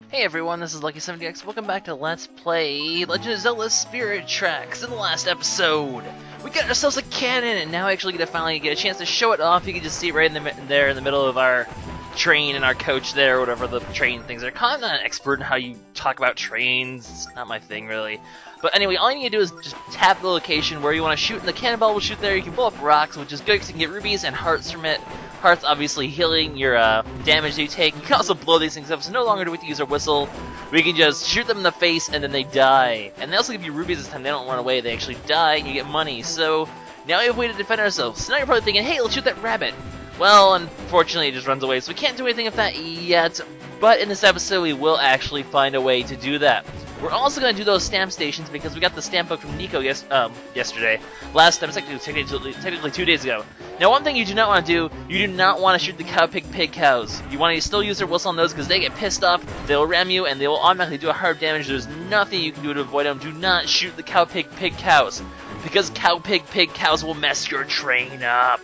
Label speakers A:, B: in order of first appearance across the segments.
A: Hey everyone, this is LuckySevenDX. Welcome back to Let's Play Legend of Zelda Spirit Tracks. In the last episode, we got ourselves a cannon, and now I actually finally get a chance to show it off. You can just see it right there in the middle of our train and our coach there, whatever the train things are. I'm not an expert in how you talk about trains. It's not my thing, really. But anyway, all you need to do is just tap the location where you want to shoot, and the cannonball will shoot there. You can blow up rocks, which is good because you can get rubies and hearts from it. Hearts obviously healing your damage that you take. You can also blow these things up, so no longer do we have to use our whistle. We can just shoot them in the face and then they die. And they also give you rubies this time. They don't run away, they actually die and you get money. So now we have a way to defend ourselves. So now you're probably thinking, hey, let's shoot that rabbit. Well, unfortunately it just runs away, so we can't do anything with that yet. But in this episode we will actually find a way to do that. We're also going to do those stamp stations because we got the stamp book from Niko yesterday. Last time, technically 2 days ago. Now, one thing you do not want to do, you do not want to shoot the cow, pig, cows. You want to still use their whistle on those because they get pissed off, they'll ram you, and they will automatically do a hard damage. There's nothing you can do to avoid them. Do not shoot the cow, pig, cows. Because cow, pig, cows will mess your train up.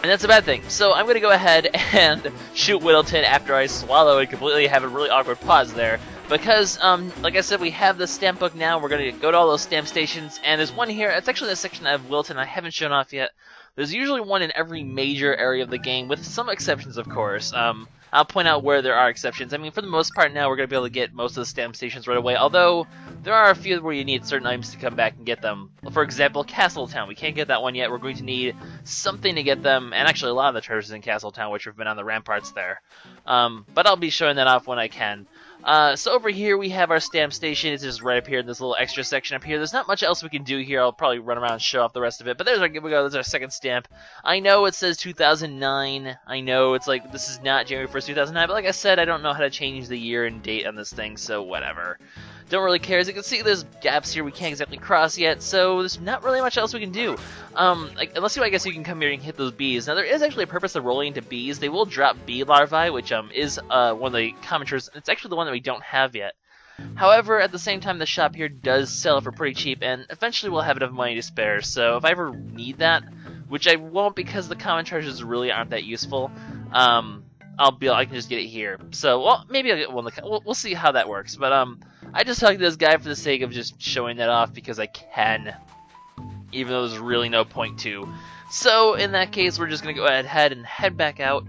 A: And that's a bad thing. So I'm going to go ahead and shoot Whittleton after I swallow and completely have a really awkward pause there. Because, like I said, we have the stamp book now. We're going to go to all those stamp stations. And there's one here. It's actually the section of Whittleton I haven't shown off yet. There's usually one in every major area of the game, with some exceptions, of course. I'll point out where there are exceptions. I mean, for the most part now, we're going to be able to get most of the stamp stations right away. Although, there are a few where you need certain items to come back and get them. For example, Castletown. We can't get that one yet. We're going to need something to get them. And actually, a lot of the treasures in Castletown, which have been on the ramparts there. But I'll be showing that off when I can. So over here we have our stamp station. It's just right up here in this little extra section up here. There's not much else we can do here. I'll probably run around and show off the rest of it. But here we go. There's our second stamp. I know it says 2009. I know it's like this is not January 1st, 2009. But like I said, I don't know how to change the year and date on this thing, so whatever. Don't really care. As you can see, there's gaps here we can't exactly cross yet, so there's not really much else we can do. Unless I guess you can come here and hit those bees. Now, there is actually a purpose of rolling into bees. They will drop bee larvae, which is one of the commenters. It's actually the one that we don't have yet. However, at the same time, the shop here does sell it for pretty cheap, and eventually we'll have enough money to spare. So if I ever need that, which I won't because the common charges really aren't that useful, I can just get it here. So, well, maybe I'll get one. We'll see how that works. But I just talked to this guy for the sake of just showing that off because I can, even though there's really no point to. So in that case, we're just gonna go ahead and head back out.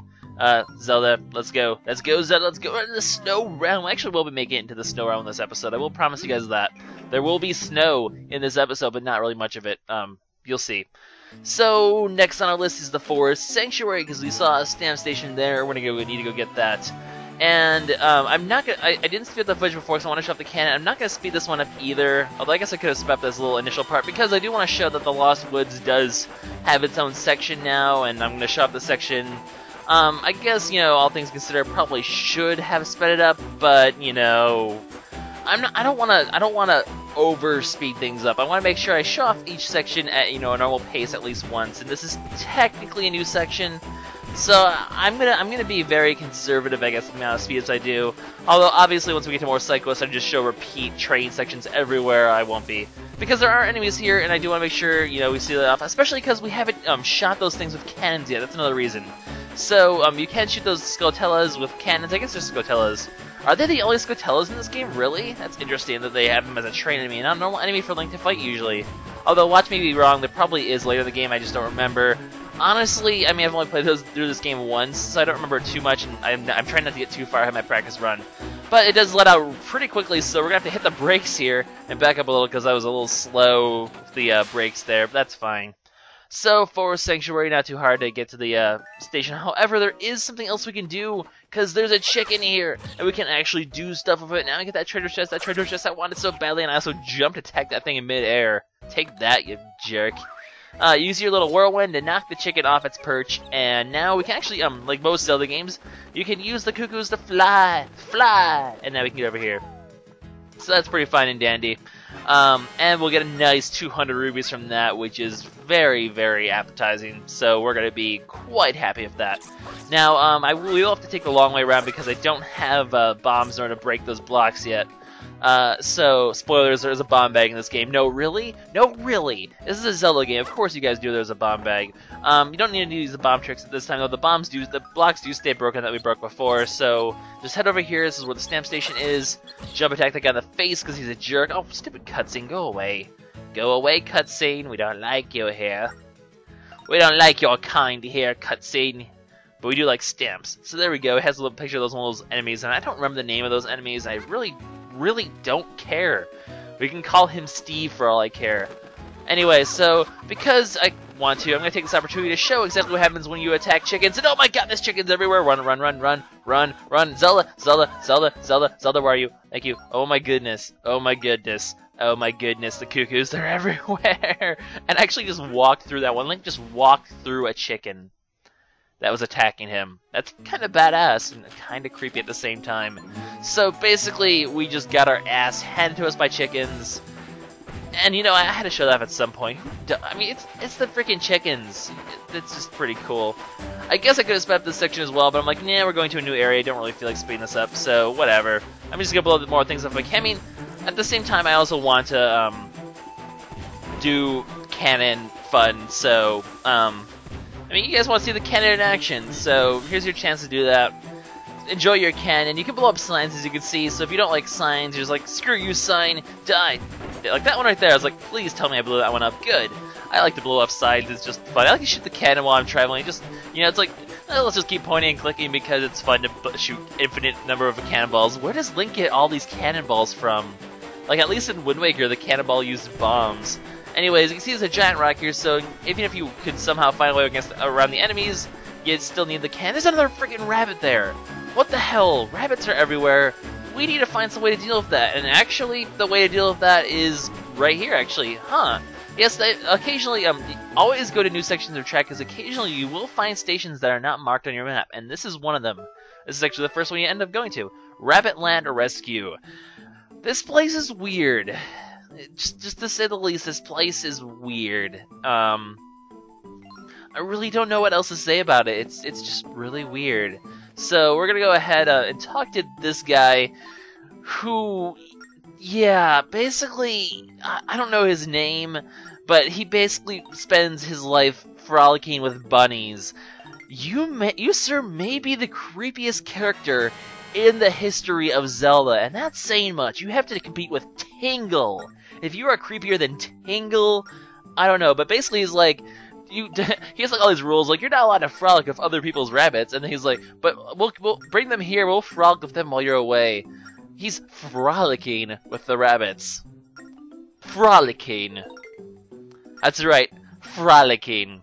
A: Zelda, let's go. Let's go, Zelda. Let's go into the snow realm. Actually, we'll be making it into the snow realm in this episode. I will promise you guys that. There will be snow in this episode, but not really much of it. You'll see. So next on our list is the Forest Sanctuary, because we saw a stamp station there. We need to go get that. And I'm not gonna. I didn't speed up the footage before, so I want to show up the cannon. I'm not gonna speed this one up either. Although I guess I could have sped up this little initial part because I do want to show that the Lost Woods does have its own section now, and I'm gonna show up the section. I guess all things considered, probably should have sped it up, but I don't want to overspeed things up. I want to make sure I show off each section at a normal pace at least once. And this is technically a new section. So I'm gonna be very conservative, I guess, in the amount of speeds I do. Although obviously once we get to more cyclists, I just show repeat train sections everywhere. I won't be, because there are enemies here, and I do want to make sure we see that off. Especially because we haven't shot those things with cannons yet. That's another reason. So you can shoot those Scotellas with cannons. I guess they're Scotellas. Are they the only Scotellas in this game? Really? That's interesting that they have them as a train enemy, not a normal enemy for Link to fight usually. Although watch me be wrong, there probably is later in the game. I just don't remember. Honestly, I mean, I've only played through this game once, so I don't remember too much, and I'm trying not to get too far ahead of my practice run. But it does let out pretty quickly, so we're going to have to hit the brakes here and back up a little because I was a little slow with the brakes there, but that's fine. So, Forest Sanctuary, not too hard to get to the station. However, there is something else we can do, because there's a chicken here, and we can actually do stuff with it. Now I get that treasure chest I wanted so badly, and I also jumped to attack that thing in midair. Take that, you jerk. Use your little whirlwind to knock the chicken off its perch, and now we can actually, like most Zelda games, you can use the cuckoos to fly, and now we can get over here. So that's pretty fine and dandy. And we'll get a nice 200 rubies from that, which is very, very appetizing. So we're going to be quite happy with that. Now, we will have to take the long way around because I don't have bombs in order to break those blocks yet. So, spoilers, there's a bomb bag in this game. No, really? No, really? This is a Zelda game. Of course you guys do, there's a bomb bag. You don't need to use the bomb tricks at this time, though. The blocks do stay broken that we broke before, so just head over here. This is where the stamp station is. Jump attack that guy in the face because he's a jerk. Oh, stupid cutscene, go away. Go away, cutscene. We don't like you here. We don't like your kind here, cutscene. But we do like stamps. So there we go. It has a little picture of one of those enemies, and I don't remember the name of those enemies. I really don't care. We can call him Steve for all I care. Anyway, so because I want to, I'm going to take this opportunity to show exactly what happens when you attack chickens. And oh my god, there's chickens everywhere. Run, run, run, run, run, run. Zelda, Zelda, Zelda, Zelda, Zelda, where are you? Thank you. Oh my goodness. Oh my goodness. Oh my goodness, the cuckoos, they're everywhere. And I actually just walked through that one. Link just walked through a chicken that was attacking him. That's kind of badass and kind of creepy at the same time. So basically, we just got our ass handed to us by chickens. And you know, I had to show that off at some point. I mean, it's the freaking chickens. It's just pretty cool. I guess I could have sped up this section as well, but I'm like, nah, we're going to a new area. I don't really feel like speeding this up, so whatever. I'm just gonna blow a bit more things up if I can. I mean, at the same time, I also want to do canon fun, so I mean, you guys want to see the cannon in action, so here's your chance to do that. Enjoy your cannon. You can blow up signs, as you can see, so if you don't like signs, you're just like, screw you, sign, die. Like that one right there, I was like, please tell me I blew that one up. Good. I like to blow up signs, it's just fun. I like to shoot the cannon while I'm traveling. Just, you know, it's like, let's just keep pointing and clicking because it's fun to shoot infinite number of cannonballs. Where does Link get all these cannonballs from? Like, at least in Wind Waker, the cannonball used bombs. Anyways, you can see there's a giant rock here, so even if you could somehow find a way around the enemies, you'd still need the cannon. There's another freaking rabbit there! What the hell? Rabbits are everywhere. We need to find some way to deal with that. And actually, the way to deal with that is right here, actually. Huh. Yes, they occasionally, always go to new sections of track, because occasionally you will find stations that are not marked on your map, and this is one of them. This is actually the first one you end up going to. Rabbitland Rescue. This place is weird. Just to say the least, this place is weird. I really don't know what else to say about it. It's just really weird. So we're gonna go ahead and talk to this guy, who, yeah, basically, I don't know his name, but he basically spends his life frolicking with bunnies. You sir, may be the creepiest character in the history of Zelda, and that's saying much. You have to compete with Tingle. If you are creepier than Tingle, I don't know, but basically he's like, he has like all these rules, like you're not allowed to frolic with other people's rabbits, and then he's like, but we'll bring them here, we'll frolic with them while you're away. He's frolicking with the rabbits. Frolicking. That's right, frolicking.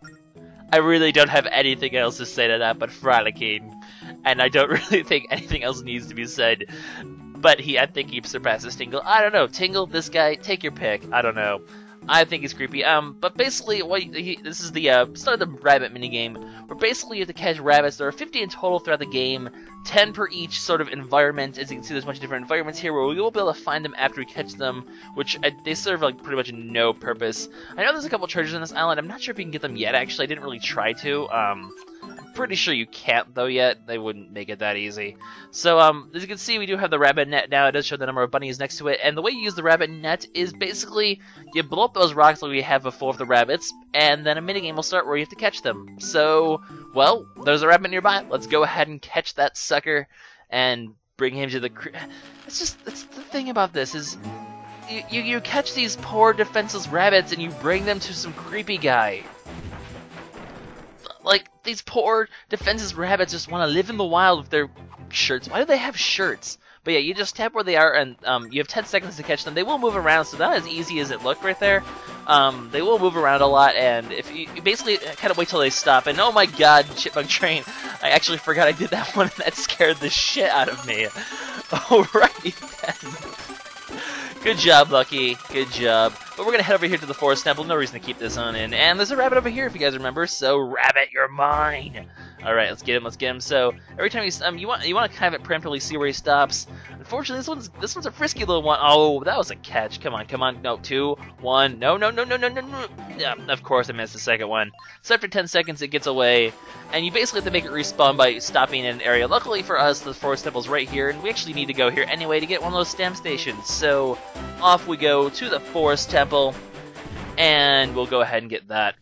A: I really don't have anything else to say to that but frolicking. And I don't really think anything else needs to be said. But I think he surpasses Tingle. I don't know, Tingle, this guy, take your pick. I don't know. I think he's creepy. But basically, this is the start of the rabbit minigame, where basically you have to catch rabbits. There are 50 in total throughout the game, 10 per each sort of environment. As you can see, there's a bunch of different environments here where we will be able to find them after we catch them, which they serve like pretty much no purpose. I know there's a couple treasures on this island. I'm not sure if you can get them yet. Actually, I didn't really try to. I'm pretty sure you can't though yet. They wouldn't make it that easy. So as you can see, we do have the rabbit net now. It does show the number of bunnies next to it, and the way you use the rabbit net is basically you blow up those rocks like we have before with the rabbits, and then a minigame will start where you have to catch them. So, well, there's a rabbit nearby. Let's go ahead and catch that sucker and bring him to the it's the thing about this is you catch these poor defenseless rabbits and you bring them to some creepy guy. Like, these poor defenseless rabbits just want to live in the wild with their shirts. Why do they have shirts? But yeah, you just tap where they are, and you have 10 seconds to catch them. They will move around, so not as easy as it looked right there. They will move around a lot, and if you basically kind of wait till they stop. And oh my god, chipmunk train! I actually forgot I did that one, and that scared the shit out of me. Alrighty then. Good job, Lucky. Good job. But we're gonna head over here to the forest temple. No reason to keep this on in. And there's a rabbit over here, if you guys remember. So, rabbit, you're mine. Alright, let's get him. So every time you want to kind of preemptively see where he stops. Unfortunately, this one's a frisky little one. Oh, that was a catch. Come on. No, 2, 1. No. Yeah, of course I missed the second one. So after 10 seconds, it gets away, and you basically have to make it respawn by stopping in an area. Luckily for us, the forest temple's right here, and we actually need to go here anyway to get one of those stamp stations. So off we go to the forest temple, and we'll go ahead and get that.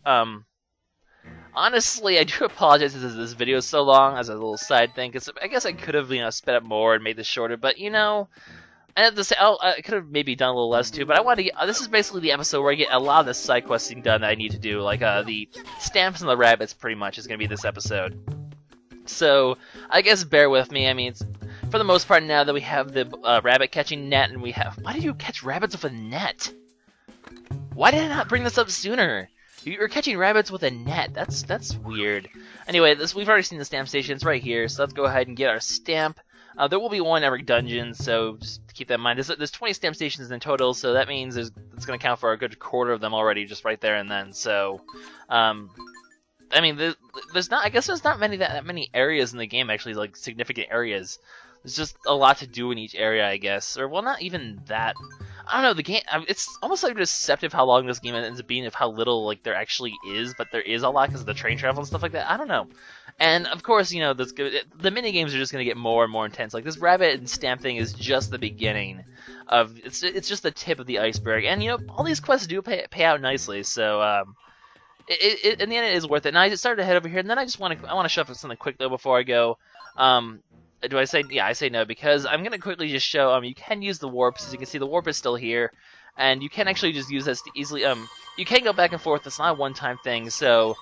A: Honestly, I do apologize that this video is so long as a little side thing, because I guess I could have, sped up more and made this shorter, but, I have to say, I could have maybe done a little less too, but I want to get, this is basically the episode where I get a lot of the side questing done that I need to do, like, the stamps and the rabbits, pretty much, is going to be this episode. So, I guess bear with me. I mean, it's, for the most part, now that we have the rabbit catching net, and we have, why do you catch rabbits with a net? Why did I not bring this up sooner? You're catching rabbits with a net. That's weird. Anyway, we've already seen the stamp station. It's right here, so let's go ahead and get our stamp. There will be one every dungeon, so just keep that in mind. There's 20 stamp stations in total, so that means it's going to count for a good quarter of them already, just right there and then. So, I mean, there's not that many areas in the game, actually, like significant areas. There's just a lot to do in each area, I guess. Or, well, not even that. I don't know, the game, it's almost like deceptive how long this game ends up being, of how little, like, there actually is, but there is a lot because of the train travel and stuff like that. I don't know. And, of course, the mini-games are just going to get more and more intense. Like, this rabbit and stamp thing is just the beginning of, it's just the tip of the iceberg. And, all these quests do pay out nicely, so, in the end, it is worth it. And I just started to head over here, and then I want to show off something quick, though, before I go. Do I say? Yeah, I say no, because I'm going to quickly just show, you can use the warps. As you can see, the warp is still here, and you can actually just use this to easily, you can go back and forth. It's not a one-time thing, so,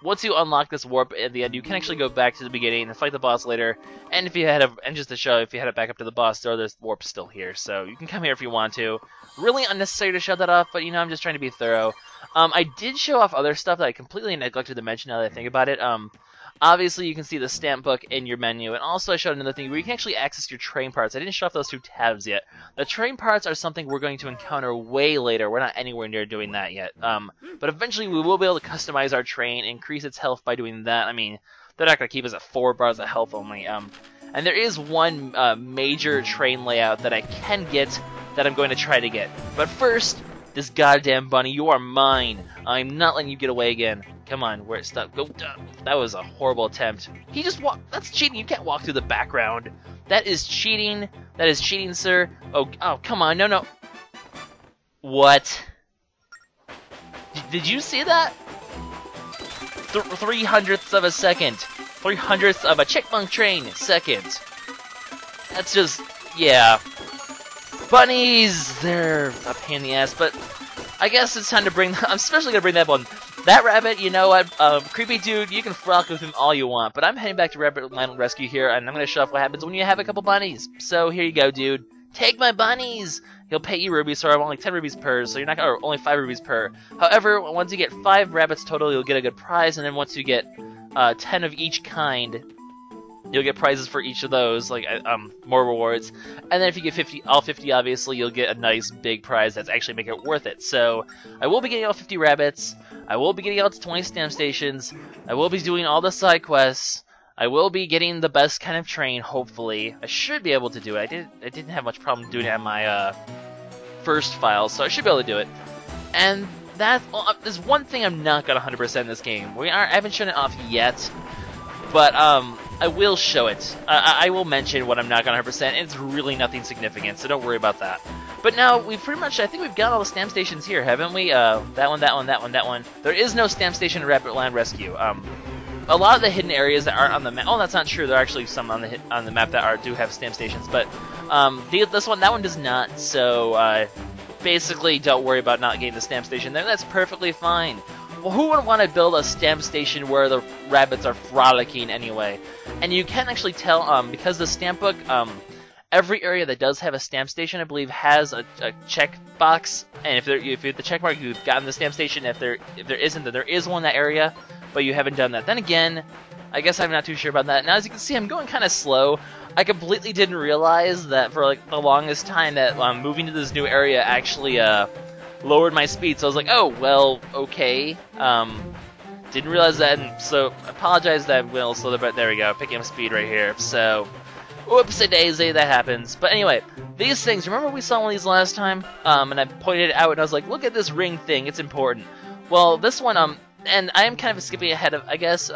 A: once you unlock this warp at the end, you can actually go back to the beginning and fight the boss later, and if you just to show, if you head it back up to the boss door, there's warp still here, so you can come here if you want to. Really unnecessary to show that off, but, I'm just trying to be thorough. I did show off other stuff that I completely neglected to mention now that I think about it. Obviously, you can see the stamp book in your menu, and also I showed another thing where you can actually access your train parts. I didn't show off those 2 tabs yet. The train parts are something we're going to encounter way later. We're not anywhere near doing that yet. But eventually we will be able to customize our train, increase its health by doing that. I mean, they're not going to keep us at 4 bars of health only. And there is one major train layout that I can get that I'm going to try to get. But first, this goddamn bunny, you are mine. I'm not letting you get away again. Come on, where it's stuck. Go down. That was a horrible attempt. He just walked. That's cheating. You can't walk through the background. That is cheating. That is cheating, sir. Oh, come on. No. What? Did you see that? 3/100ths of a second. 3/100ths of a chipmunk train second. That's just, yeah. Bunnies! They're a pain in the ass, but I guess it's time to bring, I'm especially going to bring that one. That rabbit, you know what, creepy dude, you can frolic with him all you want, but I'm heading back to Rabbitland Rescue here, and I'm going to show off what happens when you have a couple bunnies. So here you go, dude. Take my bunnies! He'll pay you rubies, so I want like 10 rubies per, so you're not gonna, or only 5 rubies per. However, once you get 5 rabbits total, you'll get a good prize, and then once you get 10 of each kind, you'll get prizes for each of those, like more rewards. And then if you get all 50, obviously, you'll get a nice big prize that's actually make it worth it. So I will be getting all 50 rabbits. I will be getting all 20 stamp stations. I will be doing all the side quests. I will be getting the best kind of train, hopefully. I should be able to do it. I didn't have much problem doing it on my first file, so I should be able to do it. And that, there's one thing I'm not gonna 100% in this game. I haven't shown it off yet, but I will show it. I will mention what I'm not gonna 100%. It's really nothing significant, so don't worry about that. But now we've pretty much, I think we've got all the stamp stations here, haven't we? That one, that one, that one, that one. There is no stamp station in Rabbitland Rescue. A lot of the hidden areas that aren't on the map. Oh, that's not true. There are actually some on the map that do have stamp stations, but that one does not. So basically, don't worry about not getting the stamp station there. That's perfectly fine. Well, who would want to build a stamp station where the rabbits are frolicking anyway? And you can actually tell because the stamp book, every area that does have a stamp station, I believe, has a check box. And if you hit the check mark, you've gotten the stamp station. If there isn't, then there is one in that area, but you haven't done that. Then again, I guess I'm not too sure about that. Now, as you can see, I'm going kind of slow. I completely didn't realize that for like the longest time that moving to this new area actually lowered my speed. So I was like, oh, well, okay. didn't realize that, and so apologize that Will slowed a bit. There we go, picking up speed right here. So, whoopsie daisy, that happens. But anyway, these things, remember we saw one of these last time? And I pointed it out and I was like, look at this ring thing, it's important. Well, this one, and I am kind of skipping ahead of, I guess,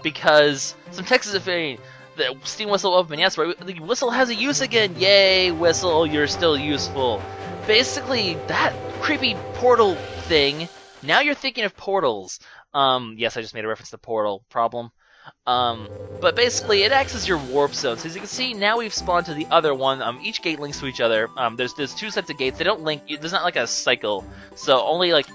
A: because some text is appearing. The steam whistle open, yes, right, the whistle has a use again! Yay, whistle, you're still useful. Basically, that creepy portal thing, now you're thinking of portals. Yes, I just made a reference to portal problem. But basically, it acts as your warp zone. So as you can see, now we've spawned to the other one. Each gate links to each other. There's two sets of gates. They don't link. There's not like a cycle. So only like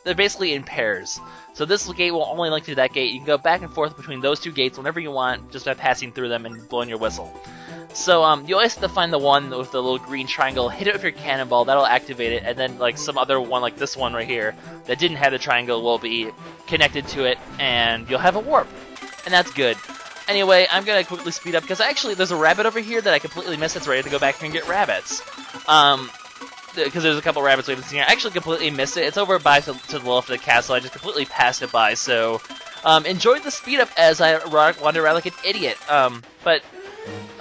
A: they're basically in pairs. So this gate will only link to that gate. You can go back and forth between those two gates whenever you want, just by passing through them and blowing your whistle. So you always have to find the one with the little green triangle, hit it with your cannonball, that'll activate it, and then like some other one like this one right here that didn't have the triangle will be connected to it, and you'll have a warp. And that's good. Anyway, I'm gonna quickly speed up because actually there's a rabbit over here that I completely missed. That's ready to go back here and get rabbits. Because there's a couple rabbits we haven't seen here. I actually completely missed it. It's over by to the left of the castle. I just completely passed it by. So enjoyed the speed up as I wander around like an idiot. But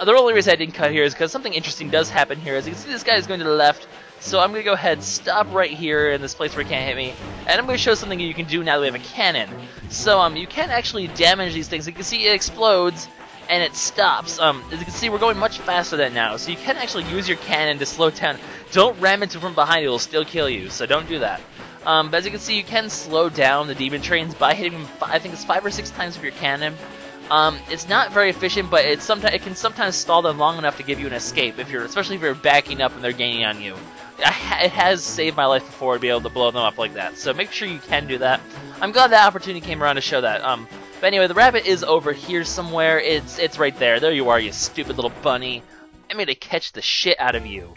A: the only reason I didn't cut here is because something interesting does happen here. As you can see, this guy is going to the left. So I'm going to go ahead and stop right here in this place where he can't hit me. And I'm going to show something you can do now that we have a cannon. So you can actually damage these things. You can see it explodes and it stops. As you can see, we're going much faster than now. So you can actually use your cannon to slow down. Don't ram into from behind, it will still kill you. So don't do that. But as you can see, you can slow down the demon trains by hitting them, I think it's 5 or 6 times with your cannon. It's not very efficient, but it can sometimes stall them long enough to give you an escape, especially if you're backing up and they're gaining on you. It has saved my life before to be able to blow them up like that, so make sure you can do that. I'm glad that opportunity came around to show that. But anyway, the rabbit is over here somewhere. It's right there. There you are, you stupid little bunny. I'm gonna catch the shit out of you.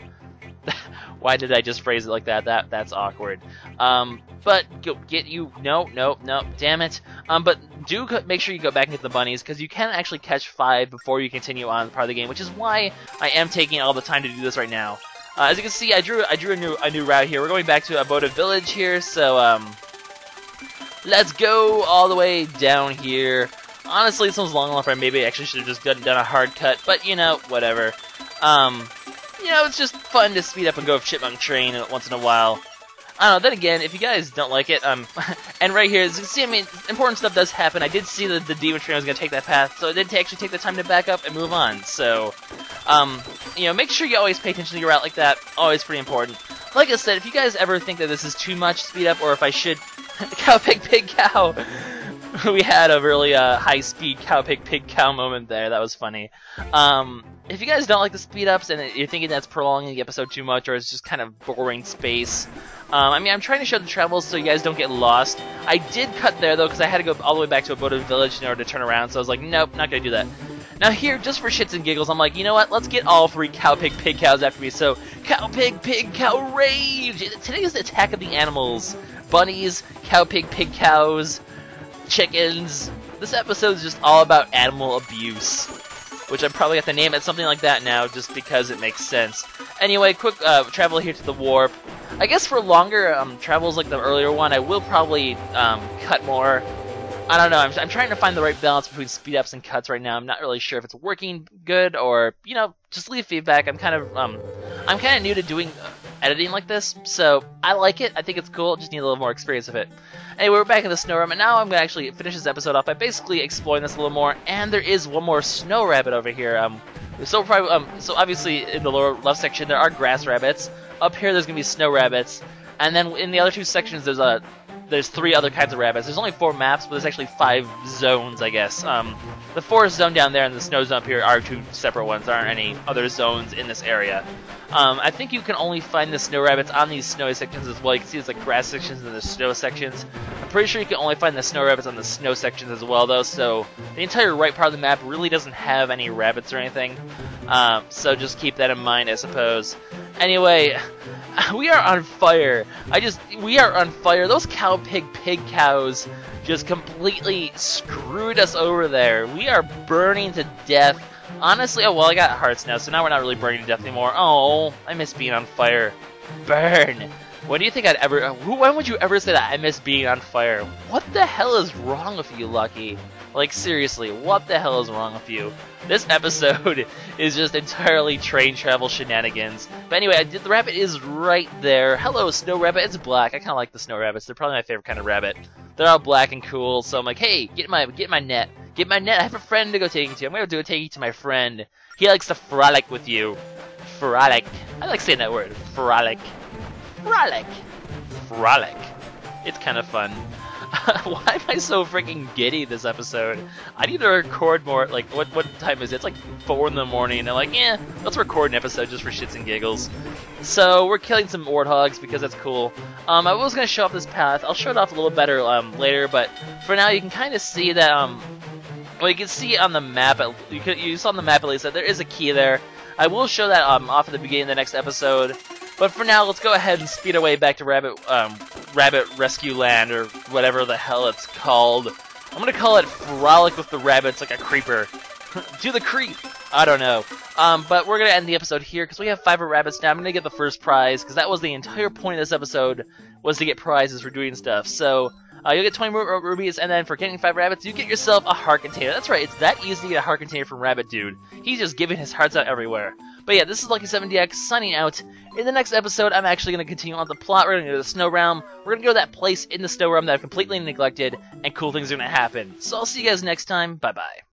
A: Why did I just phrase it like that? That's awkward. But get you. No, damn it. But do make sure you go back and get the bunnies, because you can actually catch 5 before you continue on part of the game, which is why I am taking all the time to do this right now. As you can see, I drew a new route here. We're going back to Aboda Village here, so let's go all the way down here. Honestly, this one's long enough. I maybe actually should have just done a hard cut, but you know, whatever. You know, it's just fun to speed up and go with Chipmunk Train once in a while. I don't know, then again, if you guys don't like it, and right here, as you can see, I mean, important stuff does happen. I did see that the demon train was going to take that path, so I did actually take the time to back up and move on. So, you know, make sure you always pay attention to your route like that. Always pretty important. Like I said, if you guys ever think that this is too much speed up, or if I should... Cow, pig, pig, cow! We had a really high-speed cow, pig, pig, cow moment there. That was funny. If you guys don't like the speed-ups and you're thinking that's prolonging the episode too much, or it's just kind of boring space, I mean, I'm trying to show the travels so you guys don't get lost. I did cut there, though, because I had to go all the way back to Aboda Village in order to turn around, so I was like, nope, not going to do that. Now here, just for shits and giggles, I'm like, you know what, let's get all 3 cow, pig, pig, cows after me. So, cow, pig, cow, rage! Today is the attack of the animals. Bunnies, cow, pig, cows, chickens. This episode is just all about animal abuse, which I probably have to name it something like that now, just because it makes sense. Anyway, quick travel here to the warp. I guess for longer travels like the earlier one, I will probably cut more. I don't know, I'm trying to find the right balance between speed ups and cuts right now. I'm not really sure if it's working good, or, you know, just leave feedback. I'm kind of new to doing editing like this, so I like it. I think it's cool. Just need a little more experience of it. Anyway, we're back in the snow room, and now I'm gonna actually finish this episode off by basically exploring this a little more. And there is one more snow rabbit over here. So obviously in the lower left section there are grass rabbits. Up here there's gonna be snow rabbits, and then in the other 2 sections there's 3 other kinds of rabbits. There's only 4 maps, but there's actually 5 zones, I guess. The forest zone down there and the snow zone up here are 2 separate ones. There aren't any other zones in this area. I think you can only find the snow rabbits on these snowy sections as well. You can see there's like grass sections and the snow sections. I'm pretty sure you can only find the snow rabbits on the snow sections as well, though, so the entire right part of the map really doesn't have any rabbits or anything. So just keep that in mind, I suppose. Anyway, we are on fire. We are on fire. Those cow, pig, cows just completely screwed us over there. We are burning to death. Honestly, oh well, I got hearts now, so now we're not really burning to death anymore. Oh, I miss being on fire. Burn. When do you think I'd ever... when would you ever say that I miss being on fire? What the hell is wrong with you, Lucky? Like, seriously, what the hell is wrong with you? This episode is just entirely train travel shenanigans. But anyway, the rabbit is right there. Hello, snow rabbit. It's black. I kind of like the snow rabbits. They're probably my favorite kind of rabbit. They're all black and cool, so I'm like, hey, get my net. Get my net. I have a friend to go take you to. I'm going to take you to my friend. He likes to frolic with you. Frolic. I like saying that word. Frolic. Frolic. Frolic. It's kind of fun. Why am I so freaking giddy this episode? I need to record more. Like, what time is it? It's like 4 in the morning. And I'm like, yeah, let's record an episode just for shits and giggles. So we're killing some warthogs because that's cool. I was gonna show off this path. I'll show it off a little better later. But for now, you can kind of see that. Well, you can see on the map. You saw on the map at least that there is a key there. I will show that off at the beginning of the next episode. But for now, let's go ahead and speed our way back to Rabbit Rescue Land, or whatever the hell it's called. I'm gonna call it Frolic with the Rabbits, like a creeper. Do the creep! I don't know. But we're gonna end the episode here, because we have 5 rabbits now. I'm gonna get the first prize, because that was the entire point of this episode, was to get prizes for doing stuff. So, you'll get 20 rubies, and then for getting 5 rabbits, you get yourself a heart container. That's right, it's that easy to get a heart container from Rabbit Dude. He's just giving his hearts out everywhere. But yeah, this is LuckySevenDX signing out. In the next episode, I'm actually going to continue on the plot. We're going to go to the Snow Realm. We're going to go to that place in the Snow Realm that I've completely neglected, and cool things are going to happen. So I'll see you guys next time. Bye-bye.